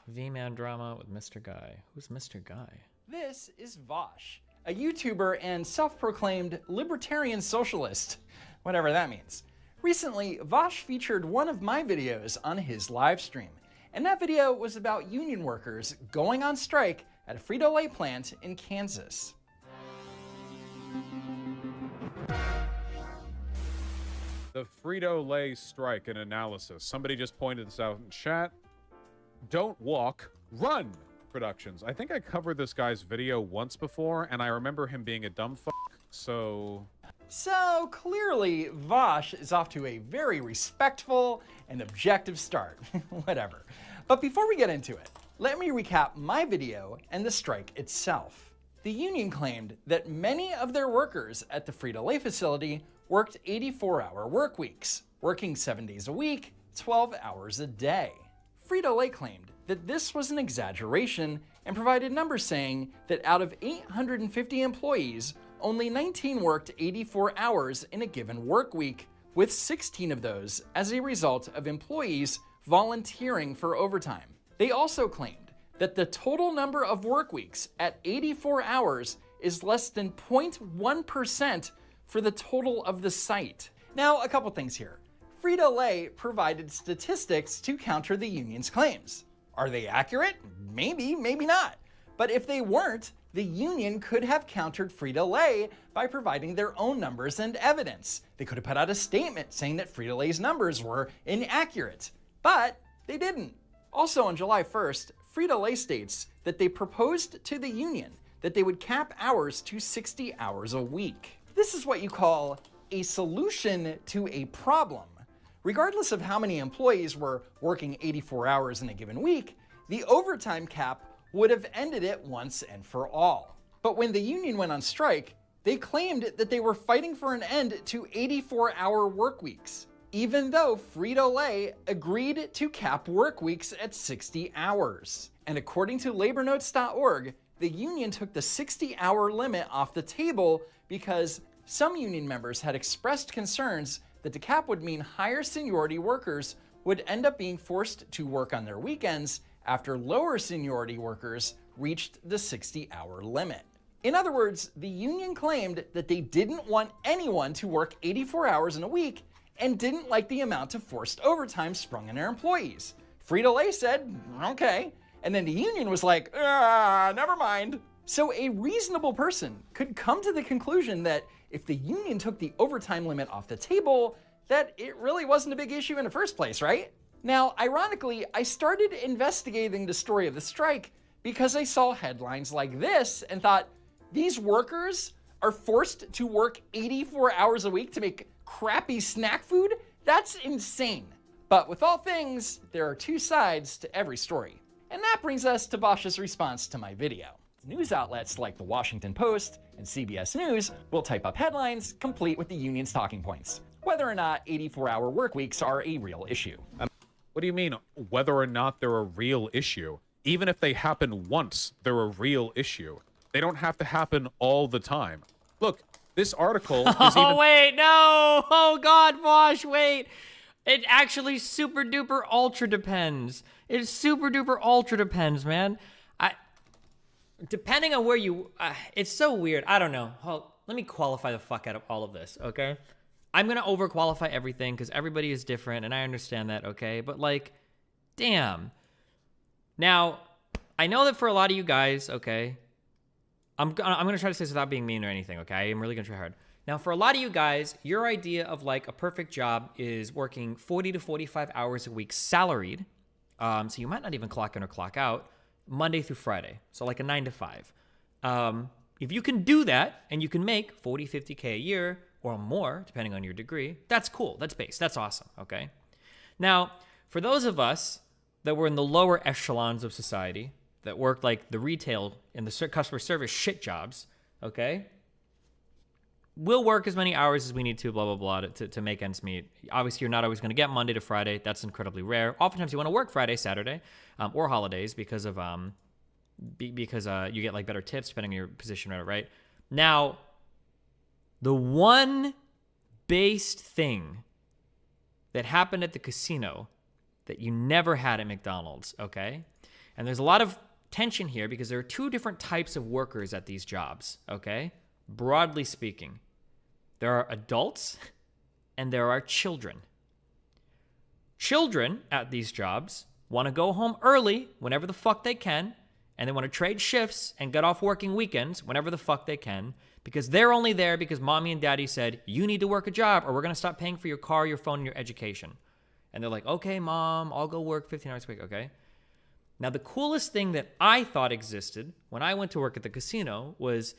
V-Man drama with Mr. Guy. Who's Mr. Guy? This is VAUSH, a YouTuber and self-proclaimed libertarian socialist, whatever that means. Recently, VAUSH featured one of my videos on his live stream, and that video was about union workers going on strike at a Frito-Lay plant in Kansas. The Frito-Lay strike and analysis. Somebody just pointed this out in chat. Don't walk, run productions. I think I covered this guy's video once before, and I remember him being a dumb fuck, so... So clearly, VAUSH is off to a very respectful and objective start. Whatever. But before we get into it, let me recap my video and the strike itself. The union claimed that many of their workers at the Frito-Lay facility worked 84-hour work weeks, working 7 days a week, 12 hours a day. Frito-Lay claimed that this was an exaggeration and provided numbers saying that out of 850 employees, only 19 worked 84 hours in a given work week, with 16 of those as a result of employees volunteering for overtime. They also claimed that the total number of work weeks at 84 hours is less than 0.1% for the total of the site. Now, a couple things here. Frito-Lay provided statistics to counter the union's claims. Are they accurate? Maybe, maybe not. But if they weren't, the union could have countered Frito-Lay by providing their own numbers and evidence. They could have put out a statement saying that Frito-Lay's numbers were inaccurate, but they didn't. Also on July 1st, Frito-Lay states that they proposed to the union that they would cap hours to 60 hours a week. This is what you call a solution to a problem. Regardless of how many employees were working 84 hours in a given week, the overtime cap would have ended it once and for all. But when the union went on strike, they claimed that they were fighting for an end to 84-hour work weeks, even though Frito-Lay agreed to cap work weeks at 60 hours. And according to labornotes.org, the union took the 60-hour limit off the table because some union members had expressed concerns that the cap would mean higher seniority workers would end up being forced to work on their weekends after lower seniority workers reached the 60-hour limit. In other words, the union claimed that they didn't want anyone to work 84 hours in a week and didn't like the amount of forced overtime sprung on their employees. Frito-Lay said, okay, and then the union was like, never mind. So a reasonable person could come to the conclusion that if the union took the overtime limit off the table, that it really wasn't a big issue in the first place, right? Now, ironically, I started investigating the story of the strike because I saw headlines like this and thought, these workers are forced to work 84 hours a week to make crappy snack food? That's insane. But with all things, there are two sides to every story. And that brings us to VAUSH's response to my video. News outlets like the Washington Post and CBS News will type up headlines complete with the union's talking points, whether or not 84-hour work weeks are a real issue. What do you mean, whether or not they're a real issue? Even if they happen once, they're a real issue. They don't have to happen all the time. Look, this article is Oh, wait, no! Oh, God, Vosh, wait! It actually super duper ultra depends. It super duper ultra depends, man. Depending on where you... it's so weird. I don't know. Let me qualify the fuck out of all of this, okay? I'm going to overqualify everything because everybody is different, and I understand that, okay? But, like, damn. Now, I know that for a lot of you guys, okay, I'm going to try to say this without being mean or anything, okay? I'm really going to try hard. Now, for a lot of you guys, your idea of, like, a perfect job is working 40 to 45 hours a week salaried. So you might not even clock in or clock out Monday through Friday. So, like, a 9 to 5. If you can do that and you can make 40, 50K a year or more, depending on your degree, that's cool. That's base. That's awesome, okay? Now, for those of us that were in the lower echelons of society, that worked like the retail and the customer service shit jobs, okay? We'll work as many hours as we need to, blah, blah, blah, to make ends meet. Obviously, you're not always going to get Monday to Friday. That's incredibly rare. Oftentimes, you want to work Friday, Saturday, or holidays because of you get like better tips depending on your position, right? Now, the one based thing that happened at the casino that you never had at McDonald's, okay, And there's a lot of tension here because there are two different types of workers at these jobs, okay? Broadly speaking, there are adults and there are children. Children at these jobs want to go home early whenever the fuck they can, and they want to trade shifts and get off working weekends whenever the fuck they can, because they're only there because mommy and daddy said, you need to work a job or we're going to stop paying for your car, your phone, and your education. And they're like, okay, mom, I'll go work 15 hours a week, okay? Now, the coolest thing that I thought existed when I went to work at the casino was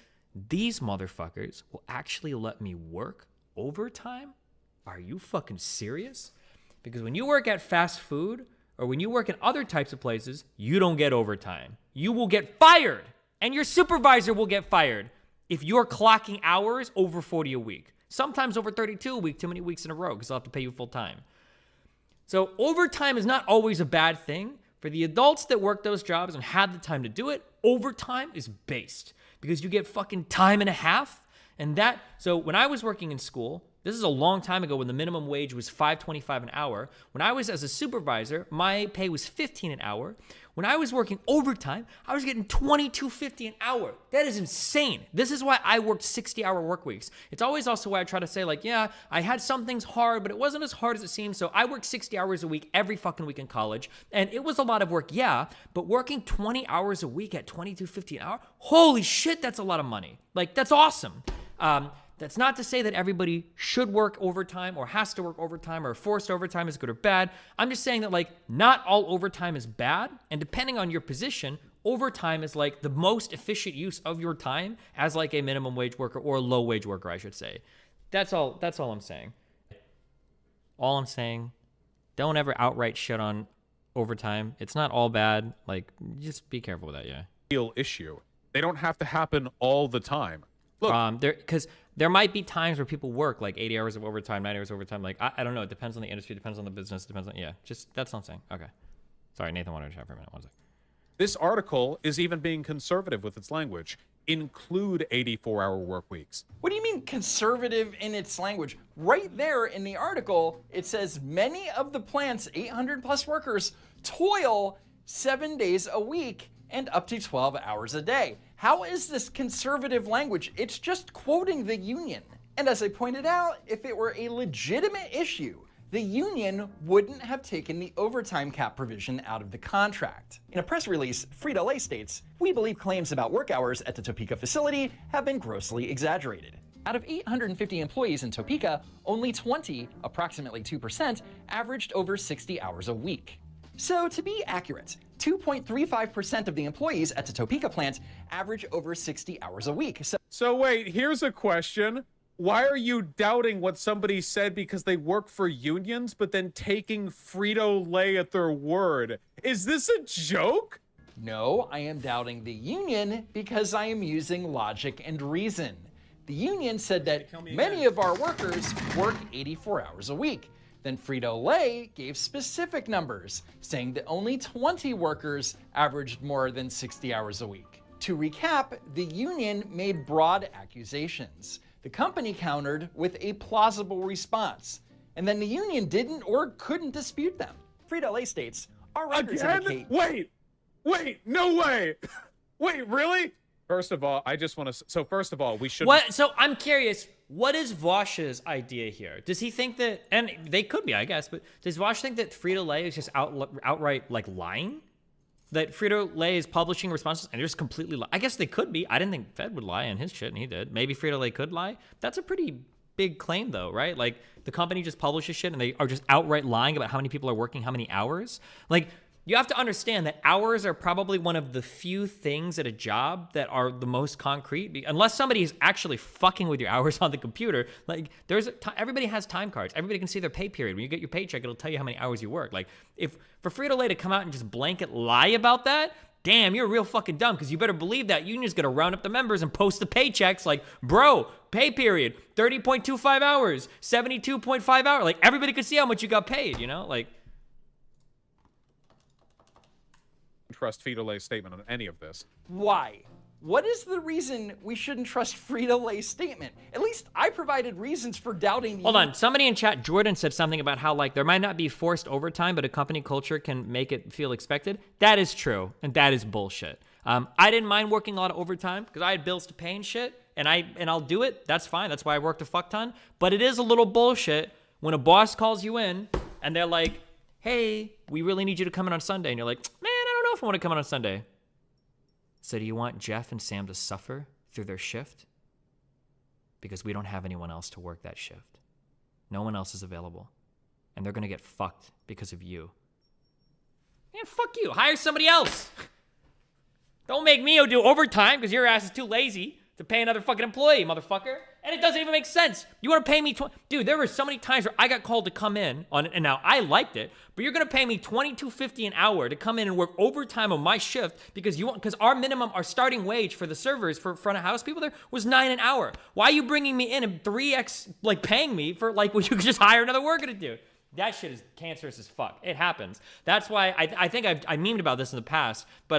these motherfuckers will actually let me work overtime? Are you fucking serious? Because when you work at fast food or when you work in other types of places, you don't get overtime. You will get fired, and your supervisor will get fired if you're clocking hours over 40 a week. Sometimes over 32 a week, too many weeks in a row, because they'll have to pay you full time. So overtime is not always a bad thing. For the adults that work those jobs and had the time to do it, overtime is based because you get fucking time and a half. And that, so when I was working in school, this is a long time ago when the minimum wage was $5.25 an hour. When I was as a supervisor, my pay was $15 an hour. When I was working overtime, I was getting $22.50 an hour. That is insane. This is why I worked 60-hour work weeks. It's always also why I try to say, like, yeah, I had some things hard, but it wasn't as hard as it seemed. So I worked 60 hours a week every fucking week in college. And it was a lot of work, yeah, but working 20 hours a week at $22.50 an hour, holy shit, that's a lot of money. Like, that's awesome. That's not to say that everybody should work overtime or has to work overtime or forced overtime is good or bad. I'm just saying that, like, not all overtime is bad. And depending on your position, overtime is like the most efficient use of your time as like a minimum wage worker or a low wage worker, I should say. That's all I'm saying. All I'm saying, don't ever outright shit on overtime. It's not all bad. Like, just be careful with that, yeah. Real issue. They don't have to happen all the time. Look, because there might be times where people work like 80 hours of overtime, 90 hours of overtime. Like, I don't know. It depends on the industry, depends on the business, depends on, yeah. Just, that's what I'm saying. Okay. Sorry, Nathan wanted to chat for a minute. One second. this article is even being conservative with its language. Include 84-hour work weeks. What do you mean conservative in its language? Right there in the article, it says many of the plant's 800 plus workers toil 7 days a week and up to 12 hours a day. How is this conservative language? It's just quoting the union. And as I pointed out, if it were a legitimate issue, the union wouldn't have taken the overtime cap provision out of the contract. In a press release, Frito-Lay states, "We believe claims about work hours at the Topeka facility have been grossly exaggerated. Out of 850 employees in Topeka, only 20, approximately 2%, averaged over 60 hours a week." So to be accurate, 2.35% of the employees at the Topeka plant average over 60 hours a week. So wait, here's a question. Why are you doubting what somebody said because they work for unions, but then taking Frito-Lay at their word? Is this a joke? No, I am doubting the union because I am using logic and reason. The union said that many of our workers work 84 hours a week. Then Frito-Lay gave specific numbers, saying that only 20 workers averaged more than 60 hours a week. To recap, the union made broad accusations. The company countered with a plausible response, and then the union didn't or couldn't dispute them. Frito-Lay states, "Our records indicate..." Wait, no way. Wait, really? First of all, I just want to, so first of all, we should. What? So I'm curious, what is VAUSH's idea here? Does he think that, and they could be, I guess, but does VAUSH think that Frito-Lay is just outright like lying? That Frito-Lay is publishing responses and they're just completely I guess they could be. I didn't think Fed would lie in his shit, and he did. Maybe Frito-Lay could lie. That's a pretty big claim, though, right? Like, the company just publishes shit and they are just outright lying about how many people are working how many hours. Like, you have to understand that hours are probably one of the few things at a job that are the most concrete. Unless somebody is actually fucking with your hours on the computer, like, everybody has time cards. Everybody can see their pay period. When you get your paycheck, it'll tell you how many hours you work. Like, if for Frito-Lay to come out and just blanket lie about that, damn, you're real fucking dumb, because you better believe that union's gonna round up the members and post the paychecks like, bro, pay period, 30.25 hours, 72.5 hours. Like, everybody could see how much you got paid, you know? Like, trust Frito-Lay's statement on any of this. Why? what is the reason we shouldn't trust Frito-Lay's statement? At least I provided reasons for doubting. Hold on, somebody in chat, Jordan, said something about how like there might not be forced overtime, but a company culture can make it feel expected. That is true, and that is bullshit. I didn't mind working a lot of overtime because I had bills to pay and shit, and I'll do it. That's fine. That's why I worked a fuck ton. But it is a little bullshit when a boss calls you in and they're like, "Hey, we really need you to come in on Sunday," and you're like, "Man, I don't know if I want to come in on Sunday." So do you want Jeff and Sam to suffer through their shift? Because we don't have anyone else to work that shift. No one else is available. And they're gonna get fucked because of you. Man, fuck you. Hire somebody else. Don't make me do overtime because your ass is too lazy to pay another fucking employee, motherfucker. And it doesn't even make sense. You want to pay me Dude, there were so many times where I got called to come in on it, and now I liked it, but you're gonna pay me $22.50 an hour to come in and work overtime on my shift because our minimum, our starting wage for the servers, for front of house people there, was $9 an hour. Why are you bringing me in and 3x like paying me for like what you could just hire another worker to do? That shit is cancerous as fuck. It happens. That's why I think I memed about this in the past, but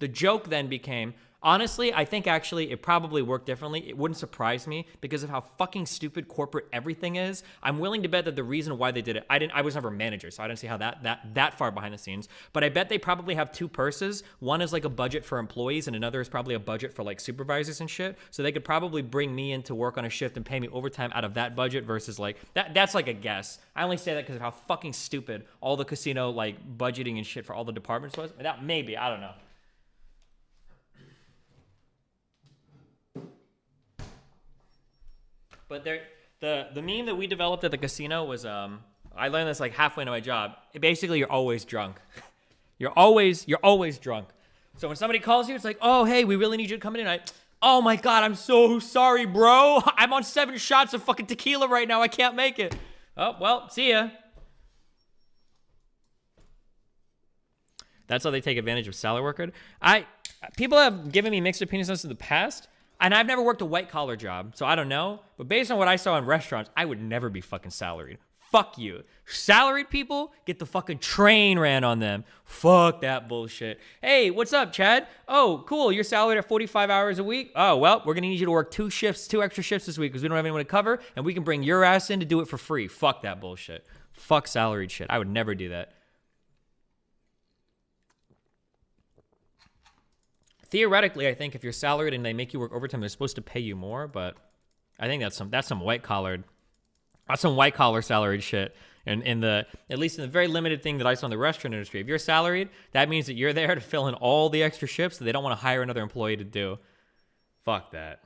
the joke then became, honestly, I think actually it probably worked differently. It wouldn't surprise me because of how fucking stupid corporate everything is. I'm willing to bet that the reason why they did it, I was never a manager, so I didn't see how that far behind the scenes. But I bet they probably have two purses. One is like a budget for employees, and another is probably a budget for like supervisors and shit. So they could probably bring me in to work on a shift and pay me overtime out of that budget versus like that's like a guess. I only say that because of how fucking stupid all the casino like budgeting and shit for all the departments was. That maybe, I don't know. But the meme that we developed at the casino was I learned this like halfway into my job. Basically, you're always drunk. You're always drunk. So when somebody calls you, it's like, "Oh, hey, we really need you to come in tonight." "Oh my God, I'm so sorry, bro. I'm on 7 shots of fucking tequila right now. I can't make it." "Oh, well, see ya." That's how they take advantage of salary worker. People have given me mixed opinions on this in the past. And I've never worked a white-collar job, so I don't know. But based on what I saw in restaurants, I would never be fucking salaried. Fuck you. Salaried people get the fucking train ran on them. Fuck that bullshit. "Hey, what's up, Chad? Oh, cool. You're salaried at 45 hours a week? Oh, well, we're going to need you to work 2 extra shifts this week because we don't have anyone to cover, and we can bring your ass in to do it for free." Fuck that bullshit. Fuck salaried shit. I would never do that. Theoretically, I think if you're salaried and they make you work overtime, they're supposed to pay you more, but I think that's some white-collar salaried shit. And at least in the very limited thing that I saw in the restaurant industry, if you're salaried, that means that you're there to fill in all the extra shifts that they don't want to hire another employee to do. Fuck that.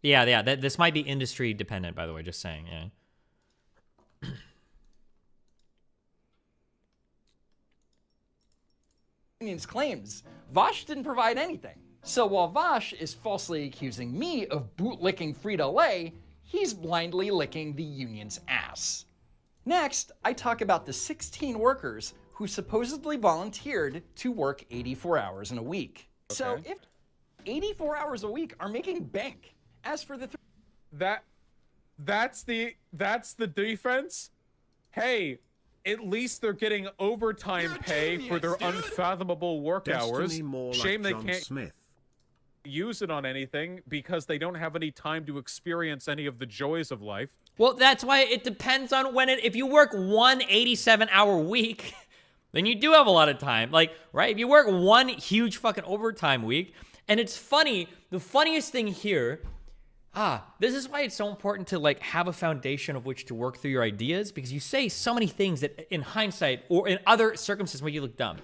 Yeah, this might be industry dependent, by the way, just saying, yeah. Union's claims, VAUSH didn't provide anything. So while VAUSH is falsely accusing me of bootlicking Frito-Lay, he's blindly licking the union's ass. Next, I talk about the 16 workers who supposedly volunteered to work 84 hours in a week. Okay. So if 84 hours a week are making bank, as for the that's the defense. Hey, at least they're getting overtime pay for their unfathomable work hours. Shame they can't use it on anything because they don't have any time to experience any of the joys of life. Well, that's why it depends on if you work one 87-hour week, then you do have a lot of time. Like, right? If you work one huge fucking overtime week, and it's funny, the funniest thing here, this is why it's so important to like have a foundation of which to work through your ideas, because you say so many things that in hindsight or in other circumstances make you look dumb.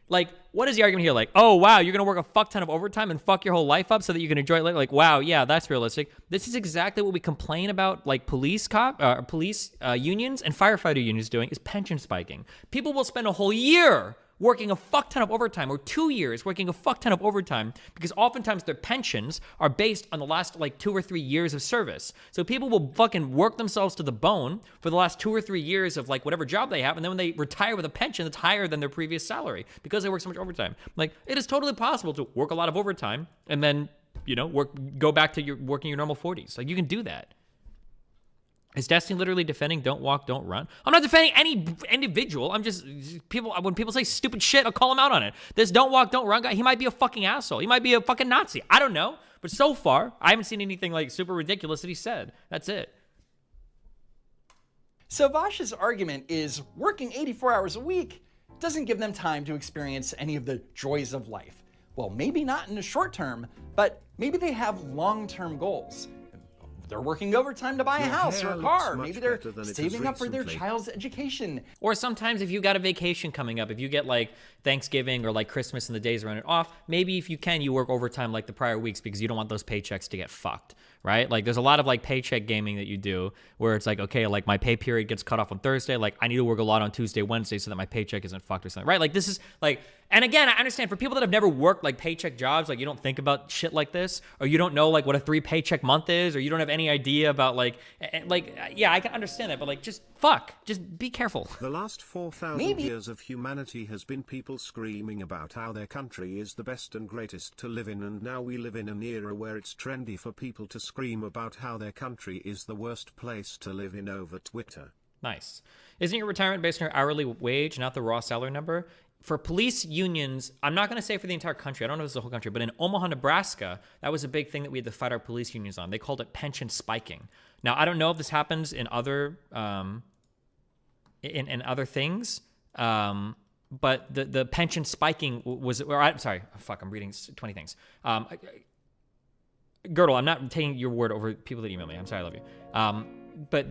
Like, what is the argument here? Like, "Oh, wow, you're going to work a fuck ton of overtime and fuck your whole life up so that you can enjoy it later." Like, wow, yeah, that's realistic. This is exactly what we complain about, like police unions and firefighter unions doing, is pension spiking. People will spend a whole year working a fuck ton of overtime, or 2 years working a fuck ton of overtime, because oftentimes their pensions are based on the last like 2 or 3 years of service. So people will fucking work themselves to the bone for the last 2 or 3 years of like whatever job they have, and then when they retire with a pension that's higher than their previous salary because they work so much overtime. Like, it is totally possible to work a lot of overtime and then, you know, go back to working your normal 40s. Like, you can do that. Is Destiny literally defending don't walk, don't run? I'm not defending any individual. I'm just, when people say stupid shit, I'll call them out on it. This don't walk, don't run guy, he might be a fucking asshole. He might be a fucking Nazi. I don't know. But so far, I haven't seen anything like super ridiculous that he said. That's it. So VAUSH's argument is working 84 hours a week doesn't give them time to experience any of the joys of life. Well, maybe not in the short term, but maybe they have long-term goals. They're working overtime to buy a house or a car. Maybe they're saving up for their child's education. Or sometimes if you got a vacation coming up, if you get like Thanksgiving or like Christmas and the days running off, maybe if you can, you work overtime like the prior weeks because you don't want those paychecks to get fucked, right? Like there's a lot of like paycheck gaming that you do where it's like, okay, like my pay period gets cut off on Thursday. Like I need to work a lot on Tuesday, Wednesday so that my paycheck isn't fucked or something, right? Like this is like, and again, I understand for people that have never worked like paycheck jobs, like you don't think about shit like this, or you don't know like what a 3 paycheck month is, or you don't have any idea about like, yeah, I can understand that, but like just be careful. The last 4,000 years of humanity has been people screaming about how their country is the best and greatest to live in, and now we live in an era where it's trendy for people to scream about how their country is the worst place to live in over Twitter. Nice. Isn't your retirement based on your hourly wage, not the raw salary number? For police unions, I'm not going to say for the entire country. I don't know if it's the whole country, but in Omaha, Nebraska, that was a big thing that we had to fight our police unions on. They called it pension spiking. Now, I don't know if this happens in other in other things, but the pension spiking was. Or I'm sorry, I'm reading 20 things. Girdle, I'm not taking your word over people that email me. I'm sorry, I love you. But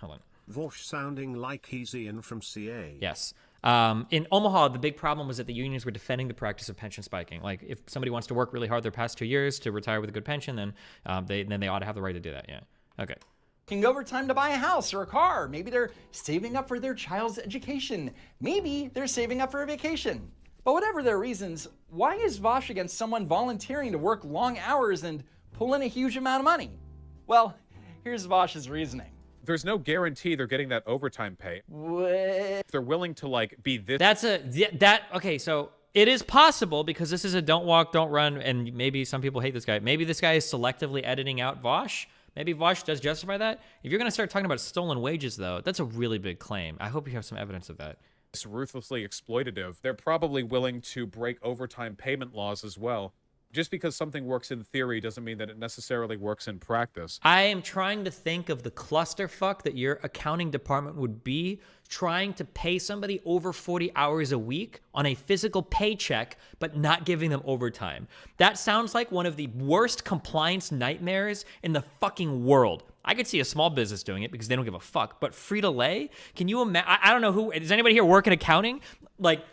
hold on. VAUSH sounding like he's Ian from CA. Yes. In Omaha, the big problem was that the unions were defending the practice of pension spiking. Like, if somebody wants to work really hard their past 2 years to retire with a good pension, then they ought to have the right to do that. Yeah. Okay. Working overtime to buy a house or a car. Maybe they're saving up for their child's education. Maybe they're saving up for a vacation. But whatever their reasons, why is VAUSH against someone volunteering to work long hours and pull in a huge amount of money? Well, here's VAUSH's reasoning. There's no guarantee they're getting that overtime pay. What? If they're willing to like be this. Okay, so it is possible because this is a don't walk, don't run, and maybe some people hate this guy. Maybe this guy is selectively editing out VAUSH. Maybe VAUSH does justify that. If you're going to start talking about stolen wages, though, that's a really big claim. I hope you have some evidence of that. It's ruthlessly exploitative. They're probably willing to break overtime payment laws as well. Just because something works in theory doesn't mean that it necessarily works in practice. I am trying to think of the clusterfuck that your accounting department would be trying to pay somebody over 40 hours a week on a physical paycheck, but not giving them overtime. That sounds like one of the worst compliance nightmares in the fucking world. I could see a small business doing it because they don't give a fuck, but Frito-Lay? Can you imagine? I don't know who, does anybody here work in accounting? Like,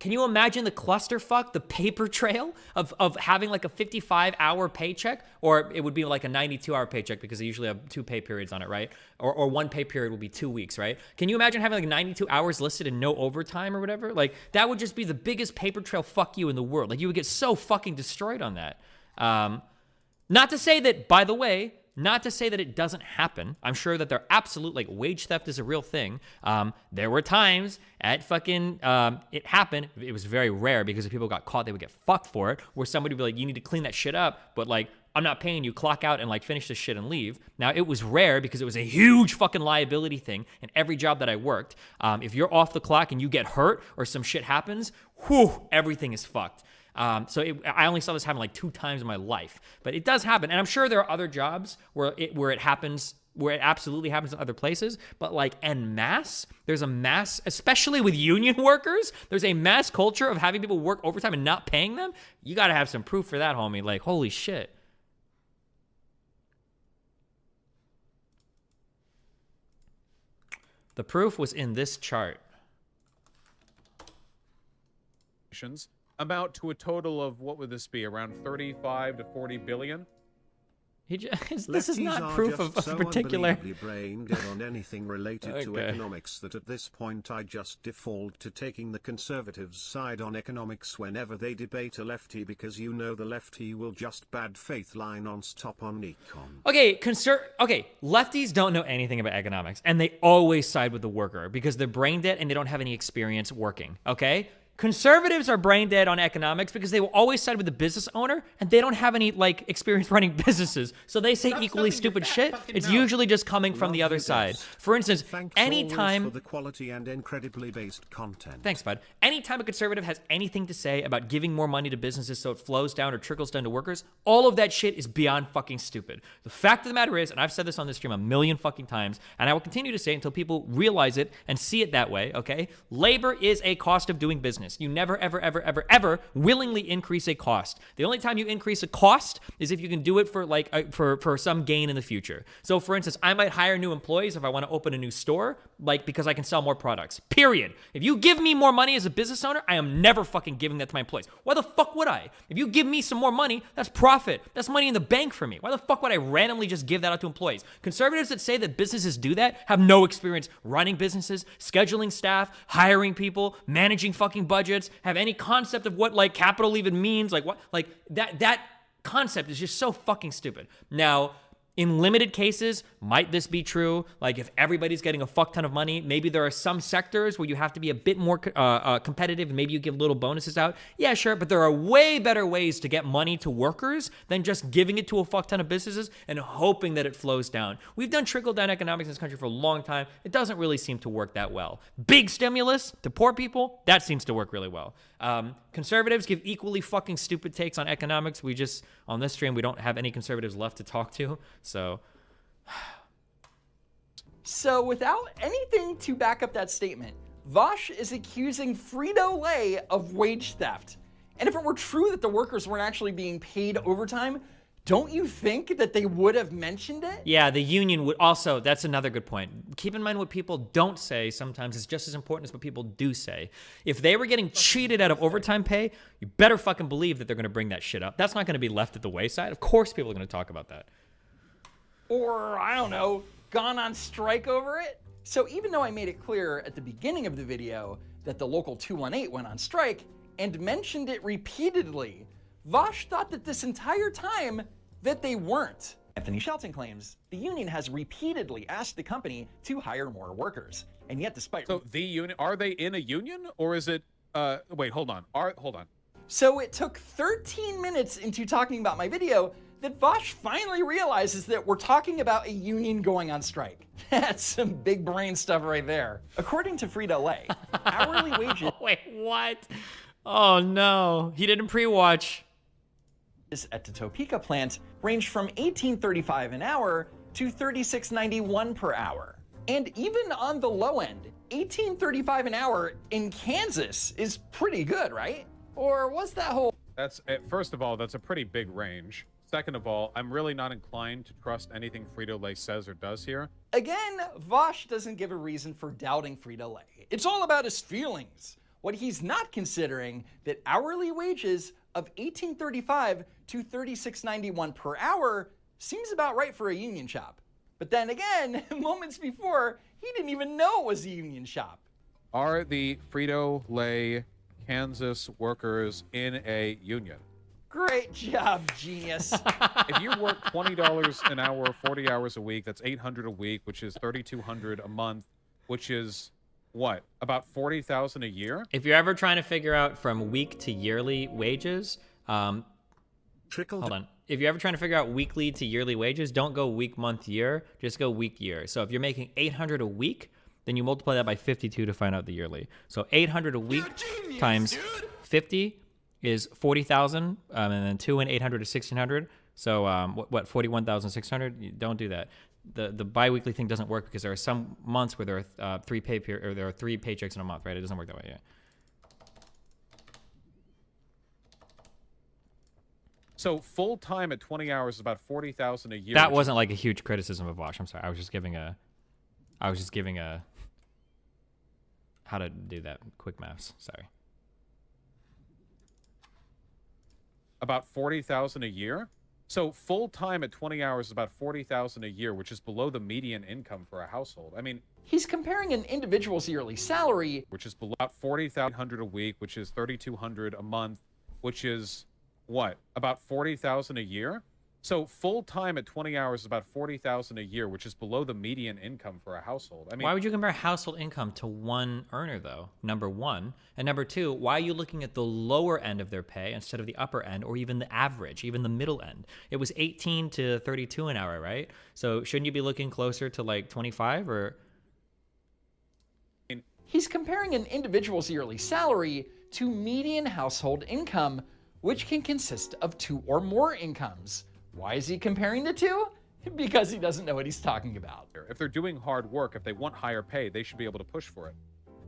can you imagine the clusterfuck, the paper trail of having like a 55-hour paycheck? Or it would be like a 92-hour paycheck because they usually have 2 pay periods on it, right? Or 1 pay period will be 2 weeks, right? Can you imagine having like 92 hours listed and no overtime or whatever? Like, that would just be the biggest paper trail fuck you in the world. Like, you would get so fucking destroyed on that. Not to say that, by the way, not to say that it doesn't happen. I'm sure that they're absolute, like, wage theft is a real thing. There were times at fucking, it happened. It was very rare because if people got caught, they would get fucked for it, where somebody would be like, you need to clean that shit up, but like, I'm not paying you, clock out and like finish this shit and leave. Now, it was rare because it was a huge fucking liability thing in every job that I worked. If you're off the clock and you get hurt or some shit happens, whew, everything is fucked. I only saw this happen like 2 times in my life, but it does happen. And I'm sure there are other jobs where it happens, where it absolutely happens in other places, but like en masse, there's a mass, especially with union workers, there's a mass culture of having people work overtime and not paying them. You got to have some proof for that, homie. Like, holy shit. The proof was in this chart. Amount to a total of, what would this be, around 35 to 40 billion? This is not proof of particular. Brain dead on anything related to economics that at this point I just default to taking the conservatives' side on economics whenever they debate a lefty, because you know the lefty will just bad faith line on stop on econ. Okay, lefties don't know anything about economics, and they always side with the worker because they're brain dead and they don't have any experience working, okay? Conservatives are brain dead on economics because they will always side with the business owner, and they don't have any like experience running businesses. So they say equally stupid shit. It's usually just coming from the other side. For instance, Thanks anytime always for the quality and incredibly based content. Thanks, bud. Anytime a conservative has anything to say about giving more money to businesses so it flows down or trickles down to workers, all of that shit is beyond fucking stupid. The fact of the matter is, and I've said this on this stream a million fucking times, and I will continue to say it until people realize it and see it that way, okay? Labor is a cost of doing business. You never, ever, ever, ever, ever willingly increase a cost. The only time you increase a cost is if you can do it for like for some gain in the future. So for instance, I might hire new employees if I want to open a new store, like because I can sell more products. Period. If you give me more money as a business owner, I am never fucking giving that to my employees. Why the fuck would I? If you give me some more money, that's profit. That's money in the bank for me. Why the fuck would I randomly just give that out to employees? Conservatives that say that businesses do that have no experience running businesses, scheduling staff, hiring people, managing fucking budgets, have any concept of what like capital even means, like what, like that concept is just so fucking stupid. Now, in limited cases, might this be true? Like if everybody's getting a fuck ton of money, maybe there are some sectors where you have to be a bit more competitive and maybe you give little bonuses out. Yeah, sure, but there are way better ways to get money to workers than just giving it to a fuck ton of businesses and hoping that it flows down. We've done trickle-down economics in this country for a long time. It doesn't really seem to work that well. Big stimulus to poor people, that seems to work really well. Conservatives give equally fucking stupid takes on economics. We just, on this stream, we don't have any conservatives left to talk to, so... So without anything to back up that statement, VAUSH is accusing Frito-Lay of wage theft. And if it were true that the workers weren't actually being paid overtime, don't you think that they would have mentioned it? Yeah, the union would also, that's another good point. Keep in mind what people don't say sometimes is just as important as what people do say. If they were getting cheated out of overtime pay, you better fucking believe that they're gonna bring that shit up. That's not gonna be left at the wayside. Of course people are gonna talk about that. Or, I don't know, gone on strike over it? So even though I made it clear at the beginning of the video that the local 218 went on strike and mentioned it repeatedly, VAUSH thought that this entire time that they weren't. Anthony Shelton claims the union has repeatedly asked the company to hire more workers. And yet despite... So the union, are they in a union or is it, wait, hold on. Hold on. So it took 13 minutes into talking about my video that VAUSH finally realizes that we're talking about a union going on strike. That's some big brain stuff right there. According to Frito-Lay, hourly wages... Wait, what? Oh no, he didn't pre-watch. At the Topeka plant range from $18.35 an hour to $36.91 per hour. And even on the low end, $18.35 an hour in Kansas is pretty good, right? Or was that whole... That's, first of all, that's a pretty big range. Second of all, I'm really not inclined to trust anything Frito-Lay says or does here. Again, VAUSH doesn't give a reason for doubting Frito-Lay. It's all about his feelings. What he's not considering that hourly wages of $18.35 to $36.91 per hour seems about right for a union shop. But then again, moments before, he didn't even know it was a union shop. Are the Frito-Lay Kansas workers in a union? Great job, genius. If you work $20 an hour, 40 hours a week, that's $800 a week, which is $3,200 a month, which is what? About $40,000 a year? If you're ever trying to figure out from week to yearly wages, hold on. If you're ever trying to figure out weekly to yearly wages, don't go week, month, year. Just go week, year. So if you're making $800 a week, then you multiply that by 52 to find out the yearly. So $800 a week times 50 is 40,000, and then 2 and 800 is 1,600. So what 41,600? Don't do that. The biweekly thing doesn't work because there are some months where there are three paychecks in a month, right? It doesn't work that way. Yeah. So full time at 20 hours is about 40,000 a year. That wasn't like a huge criticism of VAUSH. I'm sorry. I was just giving a how to do that quick maths. Sorry. About 40,000 a year. So full time at 20 hours is about 40,000 a year, which is below the median income for a household. I mean, he's comparing an individual's yearly salary, which is below about 40,000 a week, which is 3,200 a month, which is what? About 40,000 a year. So full time at 20 hours is about 40,000 a year, which is below the median income for a household. I mean, Why would you compare household income to one earner, though? Number one. And number two, why are you looking at the lower end of their pay instead of the upper end or even the average, even the middle end? It was 18 to 32 an hour, right? So shouldn't you be looking closer to like 25 or... He's comparing an individual's yearly salary to median household income, which can consist of 2 or more incomes. Why is he comparing the two? Because he doesn't know what he's talking about. if they're doing hard work, if they want higher pay, they should be able to push for it.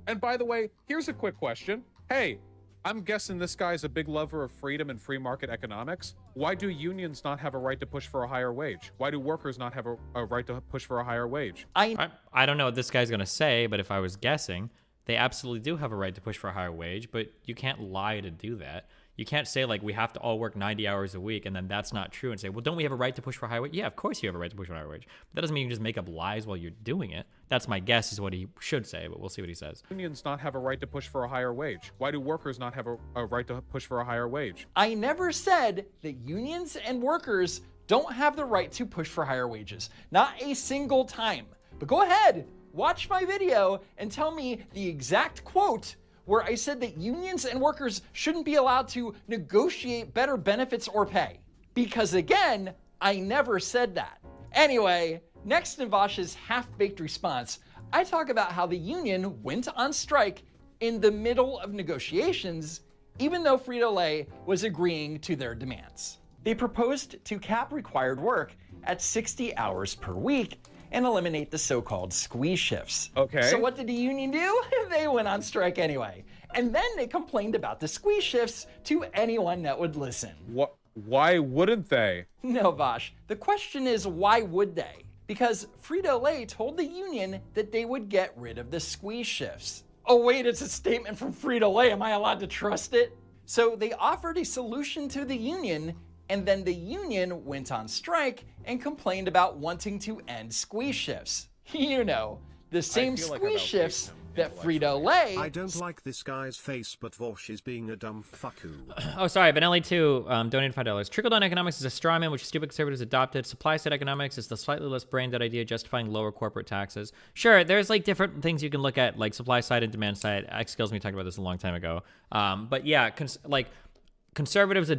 And by the way, here's a quick question. Hey, I'm guessing this guy's a big lover of freedom and free market economics. Why do unions not have a right to push for a higher wage? Why do workers not have a right to push for a higher wage? I don't know what this guy's going to say, but if I was guessing, they absolutely do have a right to push for a higher wage, but you can't lie to do that. You can't say, like, we have to all work 90 hours a week, and then that's not true, and say, well, don't we have a right to push for a higher wage? Yeah, of course you have a right to push for a higher wage. But that doesn't mean you just make up lies while you're doing it. That's my guess is what he should say, but we'll see what he says. Unions not have a right to push for a higher wage? Why do workers not have a right to push for a higher wage? I never said that unions and workers don't have the right to push for higher wages. Not a single time. But go ahead, watch my video and tell me the exact quote where I said that unions and workers shouldn't be allowed to negotiate better benefits or pay. Because again, I never said that. Anyway, next in VAUSH's half-baked response, I talk about how the union went on strike in the middle of negotiations, even though Frito-Lay was agreeing to their demands. They proposed to cap required work at 60 hours per week and eliminate the so-called squeeze shifts. Okay. So what did the union do? They went on strike anyway. And then they complained about the squeeze shifts to anyone that would listen. What? Why wouldn't they? No, Vaush. The question is, why would they? Because Frito-Lay told the union that they would get rid of the squeeze shifts. Oh wait, it's a statement from Frito-Lay. Am I allowed to trust it? So they offered a solution to the union, and then the union went on strike and complained about wanting to end squeeze shifts. You know, the same feel like I've squeeze outpaced shifts him that intellectually. Frito-Lay... I don't like this guy's face, but VAUSH is being a dumb fuckoo. Oh, sorry, Benelli2 donated $5. Trickle-down economics is a straw man which stupid conservatives adopted. Supply-side economics is the slightly less brain-dead idea justifying lower corporate taxes. Sure, there's like different things you can look at, like supply-side and demand-side. Skills me talked about this a long time ago. But yeah, conservatives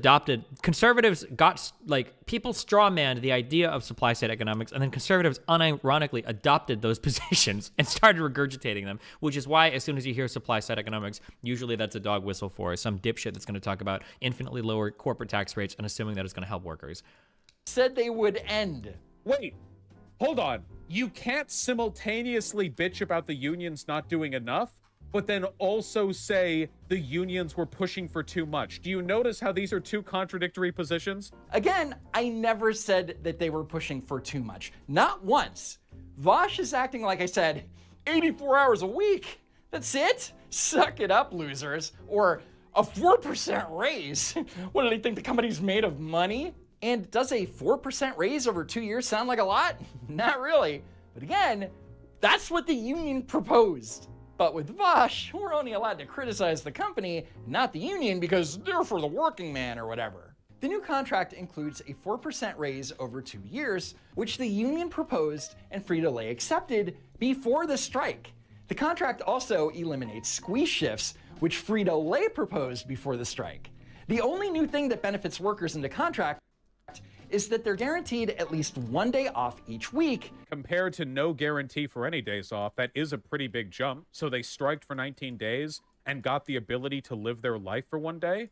got, like, people straw-manned the idea of supply-side economics, and then conservatives unironically adopted those positions and started regurgitating them, which is why as soon as you hear supply-side economics, usually that's a dog whistle for some dipshit that's going to talk about infinitely lower corporate tax rates and assuming that it's going to help workers. said they would end. Wait, hold on. You can't simultaneously bitch about the unions not doing enough, but then also say the unions were pushing for too much. Do you notice how these are two contradictory positions? Again, I never said that they were pushing for too much. Not once. VAUSH is acting like I said, 84 hours a week. That's it? Suck it up, losers. Or a 4% raise. What do they think the company's made of money? And does a 4% raise over 2 years sound like a lot? Not really. But again, that's what the union proposed. But with VAUSH, we're only allowed to criticize the company, not the union, because they're for the working man or whatever. The new contract includes a 4% raise over 2 years, which the union proposed and Frito-Lay accepted before the strike. The contract also eliminates squeeze shifts, which Frito-Lay proposed before the strike. The only new thing that benefits workers in the contract is that they're guaranteed at least 1 day off each week. Compared to no guarantee for any days off, that is a pretty big jump. So they striked for 19 days and got the ability to live their life for 1 day?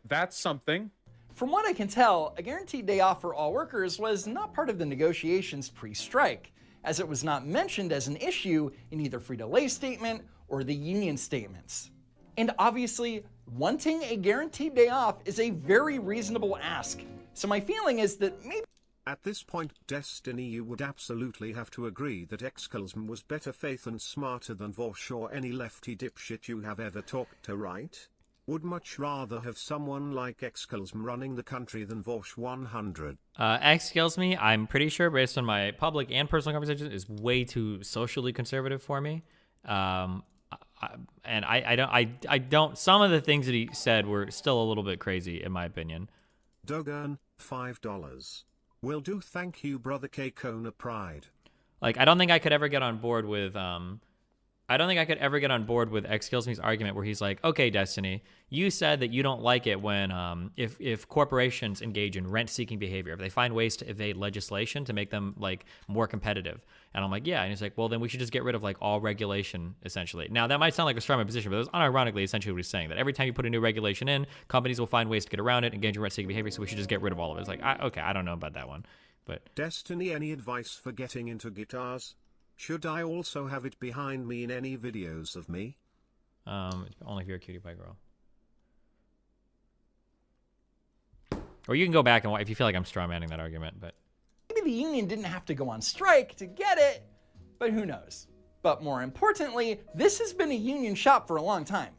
That's something. From what I can tell, a guaranteed day off for all workers was not part of the negotiations pre-strike, as it was not mentioned as an issue in either Frito-Lay's statement or the union statements. And obviously, wanting a guaranteed day off is a very reasonable ask. So my feeling is that maybe... At this point, Destiny, you would absolutely have to agree that Excalsm was better faith and smarter than VAUSH or any lefty dipshit you have ever talked to, right? Would much rather have someone like Excalsm running the country than VAUSH 100. Excuse me, I'm pretty sure based on my public and personal conversations is way too socially conservative for me. And I don't, some of the things that he said were still a little bit crazy in my opinion. Dogan, $5. Will do. Thank you, brother K. Kona Pride. Like, I don't think I could ever get on board with X Kills Me's argument where he's like, okay, Destiny, you said that you don't like it when if corporations engage in rent-seeking behavior, if they find ways to evade legislation to make them like more competitive. And I'm like, yeah. And he's like, well, then we should just get rid of like all regulation, essentially. Now that might sound like a strong position, but that's unironically essentially what he's saying, that every time you put a new regulation in, companies will find ways to get around it, engage in rent-seeking behavior, so we should just get rid of all of it. It's like, okay, I don't know about that one, but Destiny, any advice for getting into guitars? Should I also have it behind me in any videos of me? only if you're a cutie pie girl. Or you can go back and watch if you feel like I'm strawmanning that argument, but Maybe the union didn't have to go on strike to get it, but who knows? But more importantly, this has been a union shop for a long time.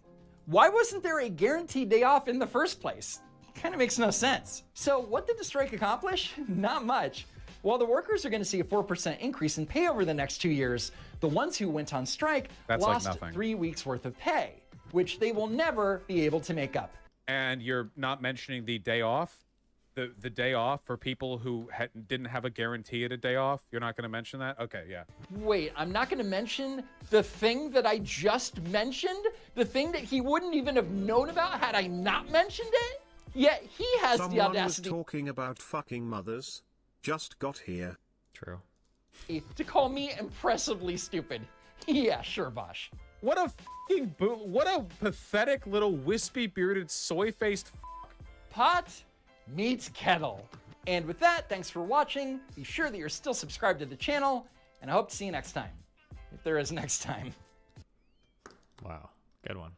Why wasn't there a guaranteed day off in the first place? Kind of makes no sense. So what did the strike accomplish? Not much. While the workers are going to see a 4% increase in pay over the next 2 years, the ones who went on strike lost 3 weeks worth of pay, which they will never be able to make up. And you're not mentioning the day off? The day off for people who didn't have a guarantee at a day off? You're not going to mention that? Okay, yeah. Wait, I'm not going to mention the thing that I just mentioned? The thing that he wouldn't even have known about had I not mentioned it? Yet he has the audacity. Someone was talking about fucking mothers. Just got here. true. To call me impressively stupid. Yeah, sure, VAUSH. What a fucking what a pathetic little wispy bearded soy faced Pot meets kettle. And with that, thanks for watching. Be sure that you're still subscribed to the channel, and I hope to see you next time. If there is next time. Wow, good one.